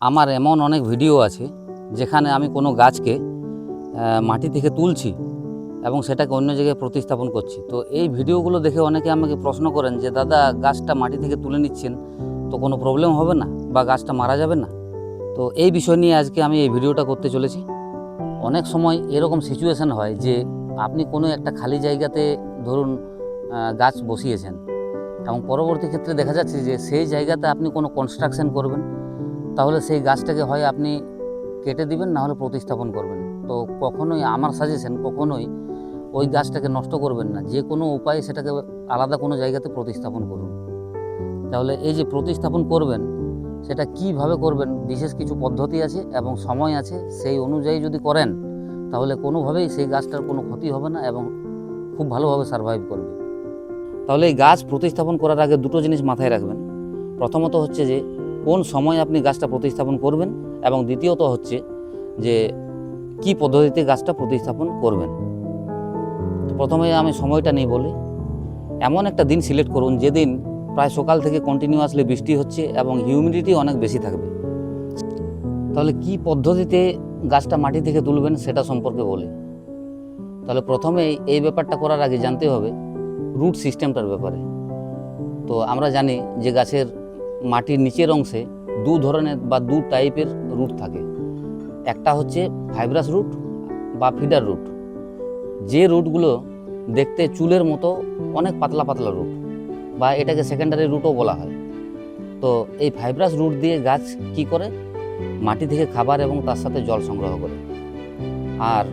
আমার এমন অনেক ভিডিও আছে যেখানে আমি কোনো গাছকে মাটি থেকে তুলছি এবং সেটাকে অন্য জায়গায় প্রতিস্থাপন করছি। তো এই ভিডিওগুলো দেখে অনেকে আমাকে প্রশ্ন করেন যে দাদা, গাছটা মাটি থেকে তুলে নিচ্ছেন তো কোনো প্রবলেম হবে না বা গাছটা মারা যাবে না? তো এই বিষয় নিয়ে আজকে আমি এই ভিডিওটা করতে চলেছি। অনেক সময় এরকম সিচুয়েশান হয় যে আপনি কোনো একটা খালি জায়গাতে ধরুন গাছ বসিয়েছেন এবং পরবর্তী ক্ষেত্রে দেখা যাচ্ছে যে সেই জায়গাতে আপনি কোনো কনস্ট্রাকশন করবেন, তাহলে সেই গাছটাকে হয় আপনি কেটে দিবেন, না হলে প্রতিস্থাপন করবেন। তো কখনোই আমার সাজেশন, কখনোই ওই গাছটাকে নষ্ট করবেন না, যে কোনো উপায়ে সেটাকে আলাদা কোনো জায়গাতে প্রতিস্থাপন করুন। তাহলে এই যে প্রতিস্থাপন করবেন সেটা কিভাবে করবেন, বিশেষ কিছু পদ্ধতি আছে এবং সময় আছে, সেই অনুযায়ী যদি করেন তাহলে কোনোভাবেই সেই গাছটার কোনো ক্ষতি হবে না এবং খুব ভালোভাবে সারভাইভ করবে। তাহলে এই গাছ প্রতিস্থাপন করার আগে দুটো জিনিস মাথায় রাখবেন। প্রথমত হচ্ছে যে কোন সময় আপনি গাছটা প্রতিস্থাপন করবেন, এবং দ্বিতীয়ত হচ্ছে যে কি পদ্ধতিতে গাছটা প্রতিস্থাপন করবেন। তো প্রথমে আমি সময়টা নিয়ে বলি। এমন একটা দিন সিলেক্ট করুন যেদিন প্রায় সকাল থেকে কন্টিনিউয়াসলি বৃষ্টি হচ্ছে এবং হিউমিডিটি অনেক বেশি থাকবে। তাহলে কি পদ্ধতিতে গাছটা মাটি থেকে তুলবেন সেটা সম্পর্কে বলি। তাহলে প্রথমে এই ব্যাপারটা করার আগে জানতে হবে রুট সিস্টেমটার ব্যাপারে। তো আমরা জানি যে গাছের মাটির নিচের অংশে দু ধরনের বা দু টাইপের রুট থাকে। একটা হচ্ছে ফাইব্রাস রুট বা ফিডার রুট, যে রুটগুলো দেখতে চুলের মতো অনেক পাতলা পাতলা রুট, বা এটাকে সেকেন্ডারি রুটও বলা হয়। তো এই ফাইব্রাস রুট দিয়ে গাছ কি করে, মাটি থেকে খাবার এবং তার সাথে জল সংগ্রহ করে। আর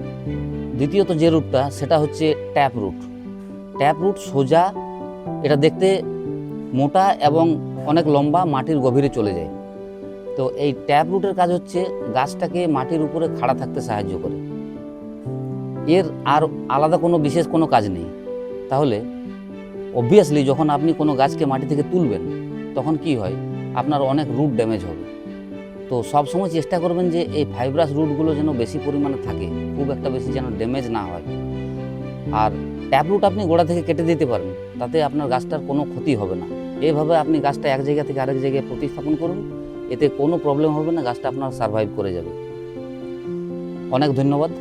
দ্বিতীয়ত যে রুটটা, সেটা হচ্ছে ট্যাপ রুট। ট্যাপ রুট সোজা, এটা দেখতে মোটা এবং অনেক লম্বা, মাটির গভীরে চলে যায়। তো এই ট্যাপ রুটের কাজ হচ্ছে গাছটাকে মাটির উপরে খাড়া থাকতে সাহায্য করে। এর আর আলাদা কোনো বিশেষ কোনো কাজ নেই। তাহলে অবভিয়াসলি যখন আপনি কোনো গাছকে মাটি থেকে তুলবেন তখন কি হয়, আপনার অনেক রুট ড্যামেজ হবে। তো সবসময় চেষ্টা করবেন যে এই ফাইব্রাস রুটগুলো যেন বেশি পরিমাণে থাকে, খুব একটা বেশি যেন ড্যামেজ না হয়। আর ট্যাপ রুট আপনি গোড়া থেকে কেটে দিতে পারেন, তাতে আপনার গাছটার কোনো ক্ষতি হবে না। এইভাবে আপনি গাছটা এক জায়গা থেকে আরেক জায়গায় প্রতিস্থাপন করুন, এতে কোনো প্রবলেম হবে না, গাছটা আপনার সারভাইভ করে যাবে। অনেক ধন্যবাদ।